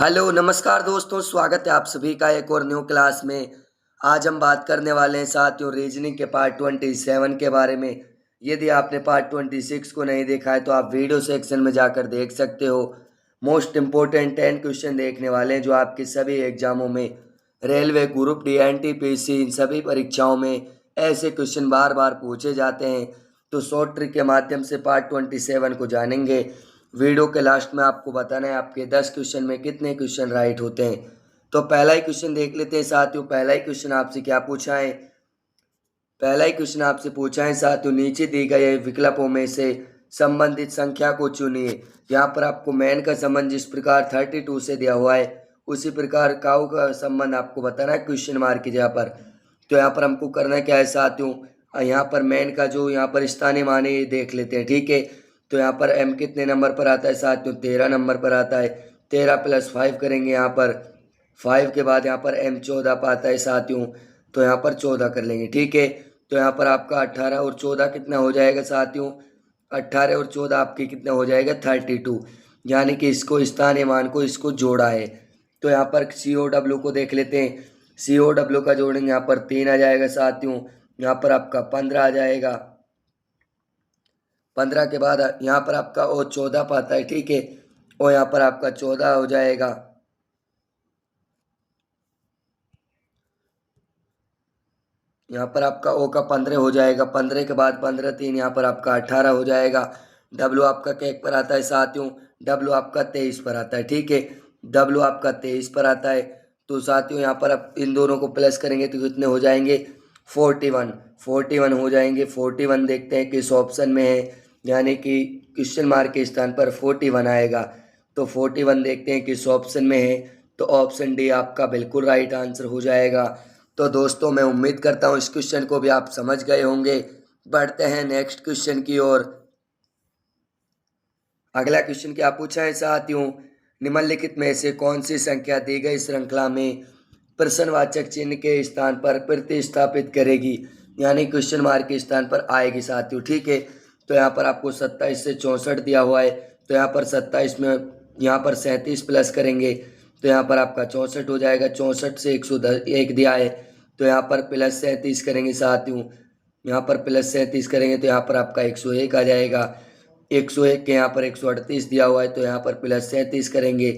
Hello नमस्कार दोस्तों, स्वागत है आप सभी का एक और न्यू क्लास में। आज हम बात करने वाले हैं साथियों रीजनिंग के पार्ट 27 के बारे में। यदि आपने पार्ट 26 को नहीं देखा है तो आप वीडियो सेक्शन में जाकर देख सकते हो। मोस्ट इम्पोर्टेंट 10 क्वेश्चन देखने वाले हैं जो आपके सभी एग्जामों में, रेलवे, ग्रुप डी, एनटीपीसी, इन सभी परीक्षाओं में ऐसे क्वेश्चन बार बार पूछे जाते हैं। तो शॉर्ट ट्रिक के माध्यम से पार्ट 27 को जानेंगे। वीडियो के लास्ट में आपको बताना है आपके 10 क्वेश्चन में कितने क्वेश्चन राइट होते हैं। तो पहला ही क्वेश्चन देख लेते हैं साथियों। पहला ही क्वेश्चन आपसे क्या पूछा है? पहला ही क्वेश्चन आपसे पूछा है साथियों, नीचे दी गए विकल्पों में से संबंधित संख्या को चुनिए। यहाँ पर आपको मैन का संबंध जिस प्रकार 32 से दिया हुआ है उसी प्रकार काऊ का संबंध आपको बताना है क्वेश्चन मार्क की जगह पर। तो यहाँ पर हमको करना क्या है साथियों, यहाँ पर मैन का जो यहाँ पर स्थानीय मान है ये देख लेते हैं, ठीक है। तो यहाँ पर एम कितने नंबर पर आता है साथियों? 13 नंबर पर आता है। 13 + 5 करेंगे यहाँ पर, 5 के बाद यहाँ पर एम 14 पर आता है साथियों। तो यहाँ पर 14 कर लेंगे, ठीक है। तो यहाँ पर आपका 18 और 14 कितना हो जाएगा साथियों? 18 और 14 आपके कितना हो जाएगा? 32। यानी कि इसको स्थानीय मान को इसको जोड़ा है। तो यहाँ पर COW को देख लेते हैं। COW का जोड़ेंगे, यहाँ पर 3 आ जाएगा साथियों। यहाँ पर आपका 15 आ जाएगा। 15 के बाद यहाँ पर आपका और 14 पाता है, ठीक है। और यहाँ पर आपका 14 हो जाएगा। यहाँ पर आपका ओ का 15 हो जाएगा। 15 के बाद 15 3 यहाँ पर आपका 18 हो जाएगा। डब्लू आपका क्या पर आता है साथियों? डब्लू आपका 23 पर आता है, ठीक है। डब्लू आपका 23 पर आता है। तो साथियों यहाँ पर आप इन दोनों को प्लस करेंगे तो कितने हो जाएंगे? 41 हो जाएंगे। 41 देखते हैं किस ऑप्शन में है, यानी कि क्वेश्चन मार्क के स्थान पर 41 आएगा। तो 41 देखते हैं किस ऑप्शन में है। तो ऑप्शन डी आपका बिल्कुल राइट आंसर हो जाएगा। तो दोस्तों मैं उम्मीद करता हूँ इस क्वेश्चन को भी आप समझ गए होंगे। बढ़ते हैं नेक्स्ट क्वेश्चन की ओर। अगला क्वेश्चन क्या पूछा है साथियों, निम्नलिखित में से कौन सी संख्या दी गई श्रृंखला में प्रश्नवाचक चिन्ह के स्थान पर प्रतिस्थापित करेगी, यानी क्वेश्चन मार्क के स्थान पर आएगी साथियों, ठीक है। तो यहाँ पर आपको 27 से 64 दिया हुआ है। तो यहाँ पर 27 में यहाँ पर 37 प्लस करेंगे तो यहाँ पर आपका 64 हो जाएगा। 64 से 101 दिया है तो यहाँ पर प्लस 37 करेंगे साथियों। यहाँ पर प्लस 37 करेंगे तो यहाँ पर आपका 101 आ जाएगा। 101 के यहाँ पर 138 दिया हुआ है तो यहाँ पर प्लस 37 करेंगे।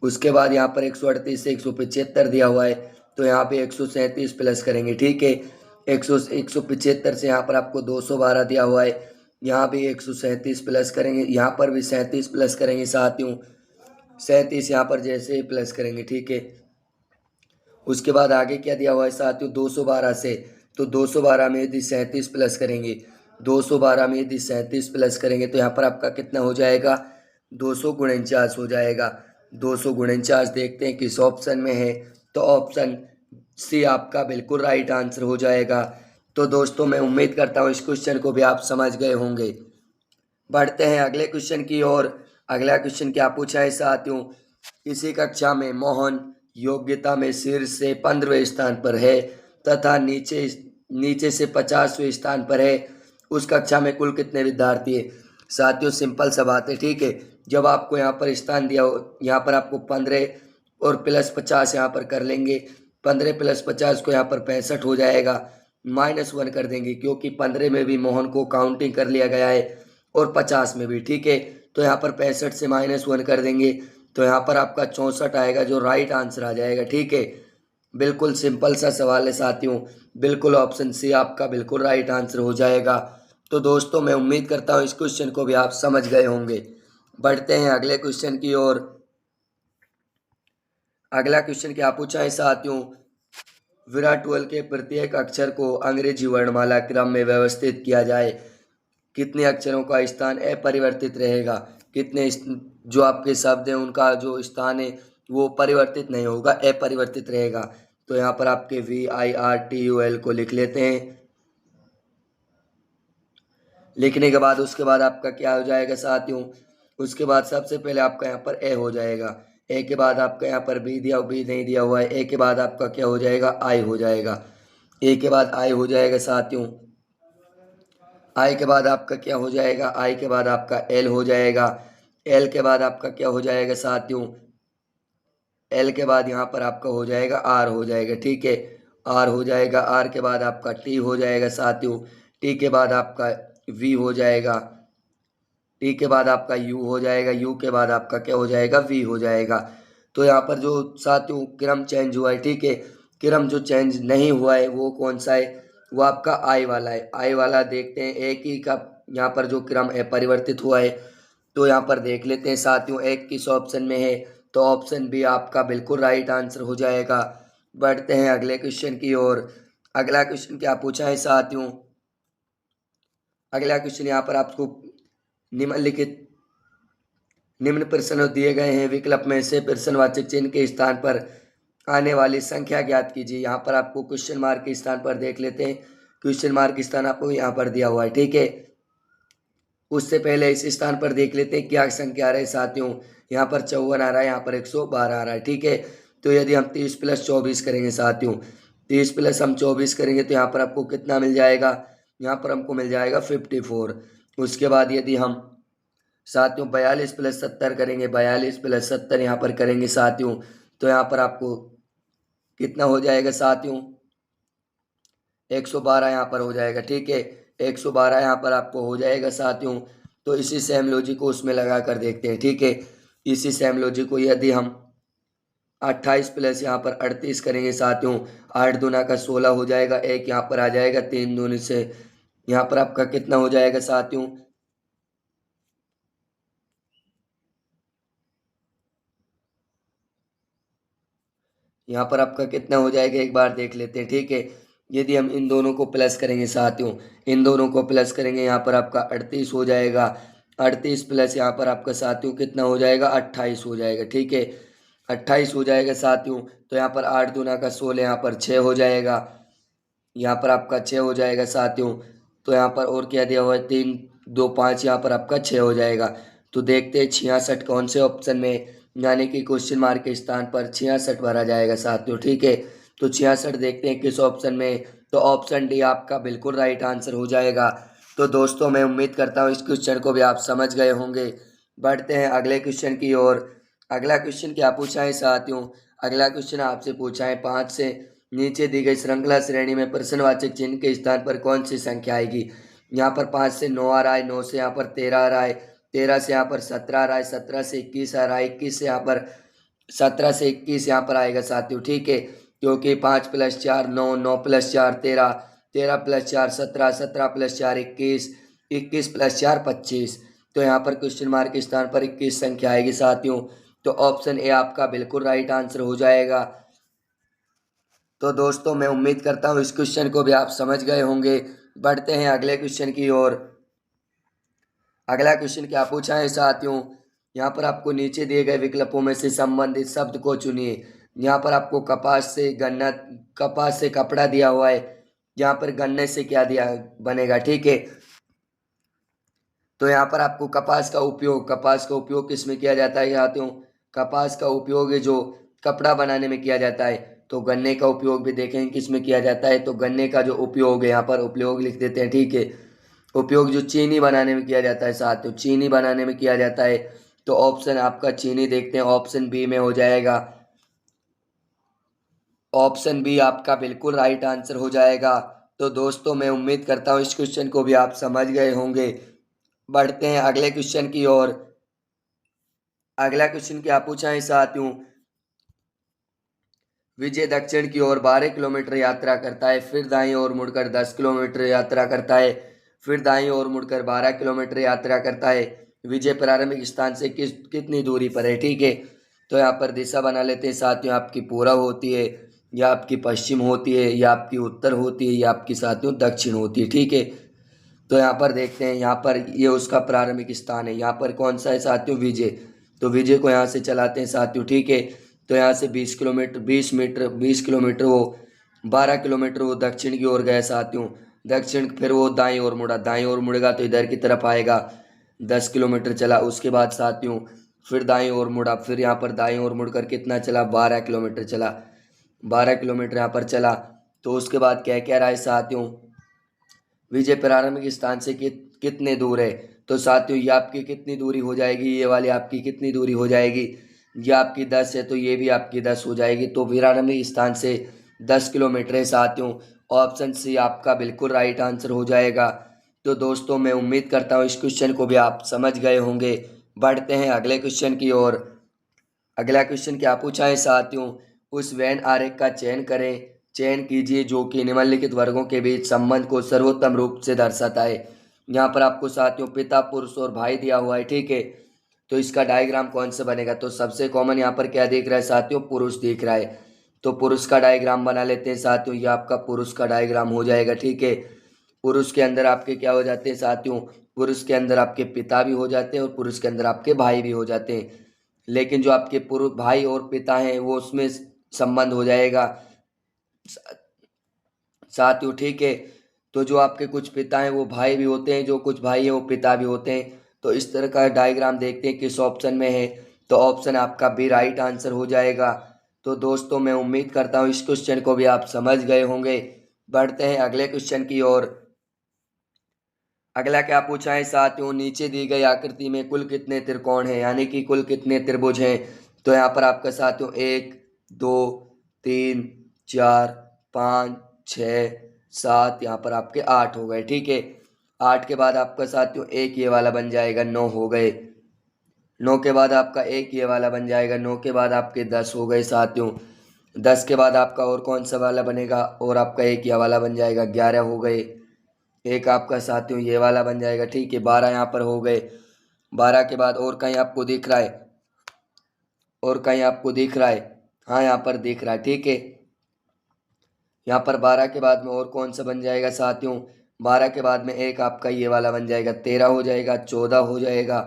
उसके बाद यहाँ पर 138 से 175 दिया हुआ है तो यहाँ पे 137 प्लस करेंगे, ठीक है। 175 से यहाँ पर आपको 212 दिया हुआ है, यहाँ भी 137 प्लस करेंगे, यहाँ पर भी 37 प्लस करेंगे साथियों। 37 यहाँ पर जैसे ही प्लस करेंगे, ठीक है। उसके बाद आगे क्या दिया हुआ है साथियों? 212 से, तो 212 में यदि 37 प्लस करेंगे, 212 में यदि 37 प्लस करेंगे तो यहाँ पर आपका कितना हो जाएगा? 249 हो जाएगा। 249 देखते हैं किस ऑप्शन में है। तो ऑप्शन सी आपका बिल्कुल राइट आंसर हो जाएगा। तो दोस्तों मैं उम्मीद करता हूँ इस क्वेश्चन को भी आप समझ गए होंगे। बढ़ते हैं अगले क्वेश्चन की ओर। अगला क्वेश्चन क्या पूछा है साथियों, इसी कक्षा में मोहन योग्यता में शीर्ष से 15वें स्थान पर है तथा नीचे नीचे से 50वें स्थान पर है, उस कक्षा में कुल कितने विद्यार्थी है? साथियों सिंपल सा बात है, ठीक है। जब आपको यहाँ पर स्थान दिया हो, यहाँ पर आपको 15 और प्लस 50 यहाँ पर कर लेंगे। 15 + 50 को यहाँ पर 65 हो जाएगा। -1 कर देंगे क्योंकि 15 में भी मोहन को काउंटिंग कर लिया गया है और 50 में भी, ठीक है। तो यहाँ पर 65 से -1 कर देंगे तो यहाँ पर आपका 64 आएगा जो राइट आंसर आ जाएगा, ठीक है। बिल्कुल सिंपल सा सवाल है साथियों, बिल्कुल ऑप्शन सी आपका बिल्कुल राइट आंसर हो जाएगा। तो दोस्तों मैं उम्मीद करता हूँ इस क्वेश्चन को भी आप समझ गए होंगे। बढ़ते हैं अगले क्वेश्चन की ओर। अगला क्वेश्चन क्या पूछा है साथियों, विराट 12 के प्रत्येक अक्षर को अंग्रेजी वर्णमाला क्रम में व्यवस्थित किया जाए, कितने अक्षरों का स्थान अपरिवर्तित रहेगा? जो आपके शब्द हैं उनका जो स्थान है वो परिवर्तित नहीं होगा, अपरिवर्तित रहेगा। तो यहाँ पर आपके VIRTUL को लिख लेते हैं। लिखने के बाद उसके बाद आपका क्या हो जाएगा साथियों? उसके बाद सबसे पहले आपका यहाँ पर ए हो जाएगा। ए के बाद आपका यहाँ पर बी नहीं दिया हुआ है। ए के बाद आपका क्या हो जाएगा? आई हो जाएगा। ए के बाद आई हो जाएगा साथियों। आई के बाद आपका क्या हो जाएगा? आई के बाद आपका एल हो जाएगा। एल के बाद आपका क्या हो जाएगा साथियों? एल के बाद यहाँ पर आपका हो जाएगा आर हो जाएगा, ठीक है, आर हो जाएगा, आर के बाद आपका टी हो जाएगा साथियों, टी के बाद आपका वी हो जाएगा, टी के बाद आपका यू हो जाएगा, यू के बाद आपका क्या हो जाएगा, वी हो जाएगा। तो यहाँ पर जो साथियों क्रम चेंज हुआ है, ठीक है, क्रम जो चेंज नहीं हुआ है वो कौन सा है, वो आपका आई वाला है। आई वाला देखते हैं, एक ही का यहाँ पर जो क्रम है परिवर्तित हुआ है। तो यहाँ पर देख लेते हैं साथियों, एक किस ऑप्शन में है, तो ऑप्शन बी आपका बिल्कुल राइट आंसर हो जाएगा। बढ़ते हैं अगले क्वेश्चन की ओर। अगला क्वेश्चन क्या पूछा है साथियों, अगला क्वेश्चन यहाँ पर आपको निम्नलिखित निम्न प्रश्न दिए गए हैं, विकल्प में से प्रश्नवाचक चिन्ह के स्थान पर आने वाली संख्या ज्ञात कीजिए। यहाँ पर आपको क्वेश्चन मार्क के स्थान पर देख लेते हैं, क्वेश्चन मार्क के स्थान आपको यहाँ पर दिया हुआ है, ठीक है। उससे पहले इस स्थान पर देख लेते हैं क्या संख्या आ रहा है साथियों, यहाँ पर 54 आ रहा है, यहाँ पर 112 आ रहा है, ठीक है। तो यदि हम 30 + 24 करेंगे साथियों, 30 + हम 24 करेंगे तो यहाँ पर आपको कितना मिल जाएगा, यहाँ पर हमको मिल जाएगा 54। उसके बाद यदि हम साथियों 42 + 70 करेंगे, 42 + 70 यहाँ पर करेंगे साथियों, तो यहाँ पर आपको कितना हो जाएगा साथियों, 112 यहाँ पर हो जाएगा, ठीक है, 112 यहाँ पर आपको हो जाएगा साथियों। तो इसी सेम लॉजिक को उसमें लगा कर देखते हैं, ठीक है। इसी सेम लॉजिक को यदि हम 28 + यहाँ पर 38 करेंगे साथियों, 8 दूना का 16 हो जाएगा, एक यहाँ पर आ जाएगा, 3 दूनी से यहाँ पर आपका कितना हो जाएगा साथियों, यहाँ पर आपका कितना हो जाएगा एक बार देख लेते हैं, ठीक है। यदि हम इन दोनों को प्लस करेंगे साथियों, इन दोनों को प्लस करेंगे, यहाँ पर आपका 38 हो जाएगा, 38 प्लस यहाँ पर आपका साथियों कितना हो जाएगा, 28 हो जाएगा, ठीक है, 28 हो जाएगा साथियों। तो यहाँ पर 8 दूना का 16, यहाँ पर 6 हो जाएगा, यहाँ पर आपका 6 हो जाएगा साथियों। तो यहाँ पर और क्या दिया हुआ है, 3 2 5, यहाँ पर आपका 6 हो जाएगा। तो देखते हैं 66 कौन से ऑप्शन में, यानी कि क्वेश्चन मार्क के स्थान पर 66 भरा जाएगा साथियों, ठीक है। तो 66 देखते हैं किस ऑप्शन में, तो ऑप्शन डी आपका बिल्कुल राइट आंसर हो जाएगा। तो दोस्तों मैं उम्मीद करता हूँ इस क्वेश्चन को भी आप समझ गए होंगे। बढ़ते हैं अगले क्वेश्चन की ओर। अगला क्वेश्चन क्या पूछा है साथियों, अगला क्वेश्चन आपसे पूछा है 5 से नीचे दी गई श्रृंखला श्रेणी में प्रश्नवाचक चिन्ह के स्थान पर कौन सी संख्या आएगी। यहाँ पर 5 से 9 आ रहा है, 9 से यहाँ पर 13 आ रहा है, 13 से यहाँ पर 17 आ रहा है, 17 से 21 आ रहा है, 21 से यहाँ पर 17 से 21 यहाँ पर आएगा साथियों, ठीक है। क्योंकि 5 + 4 9, 9 + 4 13, 13 + 4 17, 17 + 4 21, 21 + 4 25। तो यहाँ पर क्वेश्चन मार्क के स्थान पर 21 संख्या आएगी साथियों। तो ऑप्शन ए आपका बिल्कुल राइट आंसर हो जाएगा। तो दोस्तों मैं उम्मीद करता हूँ इस क्वेश्चन को भी आप समझ गए होंगे। बढ़ते हैं अगले क्वेश्चन की ओर। अगला क्वेश्चन क्या पूछा है साथियों, यहाँ पर आपको नीचे दिए गए विकल्पों में से संबंधित शब्द को चुनिए। यहाँ पर आपको कपास से कपड़ा दिया हुआ है, यहाँ पर गन्ने से क्या दिया बनेगा, ठीक है। तो यहाँ पर आपको कपास का उपयोग किस में किया जाता है साथियों, कपास का उपयोग है जो कपड़ा बनाने में किया जाता है। तो गन्ने का उपयोग भी देखेंगे किस में किया जाता है, तो गन्ने का जो उपयोग है यहाँ पर उपयोग लिख देते हैं, ठीक है। उपयोग जो चीनी बनाने में किया जाता है साथियों, चीनी बनाने में किया जाता है। तो ऑप्शन आपका चीनी देखते हैं, ऑप्शन बी में हो जाएगा, ऑप्शन बी आपका बिल्कुल राइट आंसर हो जाएगा। तो दोस्तों मैं उम्मीद करता हूँ इस क्वेश्चन को भी आप समझ गए होंगे। बढ़ते हैं अगले क्वेश्चन की ओर। अगला क्वेश्चन क्या पूछा है साथियों, विजय दक्षिण की ओर 12 किलोमीटर यात्रा करता है, फिर दाईं ओर मुड़कर 10 किलोमीटर यात्रा करता है, फिर दाईं ओर मुड़कर 12 किलोमीटर यात्रा करता है। विजय प्रारंभिक स्थान से कितनी दूरी पर है, ठीक है। तो यहाँ पर दिशा बना लेते हैं साथियों, आपकी पूर्व होती है, या आपकी पश्चिम होती है, या आपकी उत्तर होती है, या आपकी साथियों दक्षिण होती है, ठीक है। तो यहाँ पर देखते हैं, यहाँ पर ये उसका प्रारंभिक स्थान है, यहाँ पर कौन सा है साथियों, विजय। तो विजय को यहाँ से चलाते हैं साथियों, ठीक है। तो यहाँ से 20 किलोमीटर वो 12 किलोमीटर वो दक्षिण की ओर गया साथियों, दक्षिण, फिर वो दाईं ओर मुड़ा, दाईं ओर मुड़ेगा तो इधर की तरफ आएगा, 10 किलोमीटर चला। उसके बाद साथियों फिर दाईं ओर मुड़ा, फिर यहाँ पर दाईं ओर मुड़कर कितना चला, 12 किलोमीटर चला, 12 किलोमीटर यहाँ पर चला। तो उसके बाद क्या कह रहा है साथियों, विजय प्रारंभिक स्थान से कितने दूर है। तो साथियों ये आपकी कितनी दूरी हो जाएगी, ये वाली आपकी कितनी दूरी हो जाएगी, ये आपकी 10 है तो ये भी आपकी 10 हो जाएगी। तो 92 स्थान से 10 किलोमीटर है साथियों। ऑप्शन सी आपका बिल्कुल राइट आंसर हो जाएगा। तो दोस्तों मैं उम्मीद करता हूँ इस क्वेश्चन को भी आप समझ गए होंगे। बढ़ते हैं अगले क्वेश्चन की ओर। अगला क्वेश्चन क्या पूछा है साथियों, उस वेन आरेख का चयन कीजिए जो कि निम्नलिखित वर्गों के बीच संबंध को सर्वोत्तम रूप से दर्शाता है। यहाँ पर आपको साथियों पिता, पुरुष और भाई दिया हुआ है, ठीक है। तो इसका डायग्राम कौन सा बनेगा, तो सबसे कॉमन यहाँ पर क्या दिख रहा है साथियों, पुरुष दिख रहा है। तो पुरुष का डायग्राम बना लेते हैं साथियों। ये आपका पुरुष का डायग्राम हो जाएगा, ठीक है। पुरुष के अंदर आपके क्या हो जाते हैं साथियों, पुरुष के अंदर आपके पिता भी हो जाते हैं और पुरुष के अंदर आपके भाई भी हो जाते हैं। लेकिन जो आपके पुरुष भाई और पिता हैं वो उसमें संबंध हो जाएगा साथियों, ठीक है। तो जो आपके कुछ पिता हैं वो भाई भी होते हैं, जो कुछ भाई हैं वो पिता भी होते हैं। तो इस तरह का डायग्राम देखते हैं किस ऑप्शन में है। तो ऑप्शन आपका बी राइट आंसर हो जाएगा। तो दोस्तों मैं उम्मीद करता हूँ इस क्वेश्चन को भी आप समझ गए होंगे। बढ़ते हैं अगले क्वेश्चन की ओर। अगला क्या पूछा है साथियों, नीचे दी गई आकृति में कुल कितने त्रिकोण हैं, यानी कि कुल कितने त्रिभुज हैं। तो यहाँ पर आपका साथियों 1 2 3 4 5 6 7, यहाँ पर आपके 8 हो गए, ठीक है। 8 के बाद आपका साथियों एक ये वाला बन जाएगा, 9 हो गए। 9 के बाद आपका एक ये वाला बन जाएगा, 9 के बाद आपके 10 हो गए साथियों। 10 के बाद आपका और कौन सा वाला बनेगा, और आपका एक ये वाला बन जाएगा, 11 हो गए। एक आपका साथियों ये वाला बन जाएगा, ठीक है। 12 यहाँ पर हो गए। 12 के बाद और कहीं आपको दिख रहा है, और कहीं आपको दिख रहा है, हाँ यहाँ पर दिख रहा है, ठीक है। यहाँ पर 12 के बाद में और कौन सा बन जाएगा साथियों, 12 के बाद में एक आपका ये वाला बन जाएगा, 13 हो जाएगा, 14 हो जाएगा।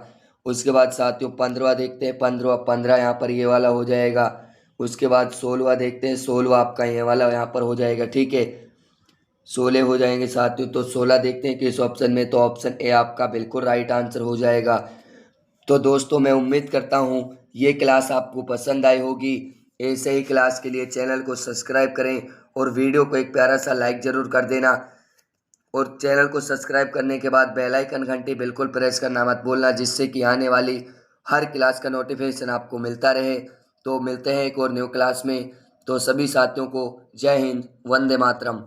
उसके बाद साथियों 15 देखते हैं, 15 यहाँ पर ये वाला हो जाएगा। उसके बाद 16 देखते हैं, 16 आपका ये वाला यहाँ पर हो जाएगा, ठीक है। 16 हो जाएंगे साथियों। तो 16 देखते हैं किस ऑप्शन में, तो ऑप्शन ए आपका बिल्कुल राइट आंसर हो जाएगा। तो दोस्तों मैं उम्मीद करता हूँ ये क्लास आपको पसंद आई होगी। ऐसे ही क्लास के लिए चैनल को सब्सक्राइब करें और वीडियो को एक प्यारा सा लाइक ज़रूर कर देना। और चैनल को सब्सक्राइब करने के बाद बेल आइकन घंटी बिल्कुल प्रेस करना मत भूलना, जिससे कि आने वाली हर क्लास का नोटिफिकेशन आपको मिलता रहे। तो मिलते हैं एक और न्यू क्लास में। तो सभी साथियों को जय हिंद, वंदे मातरम।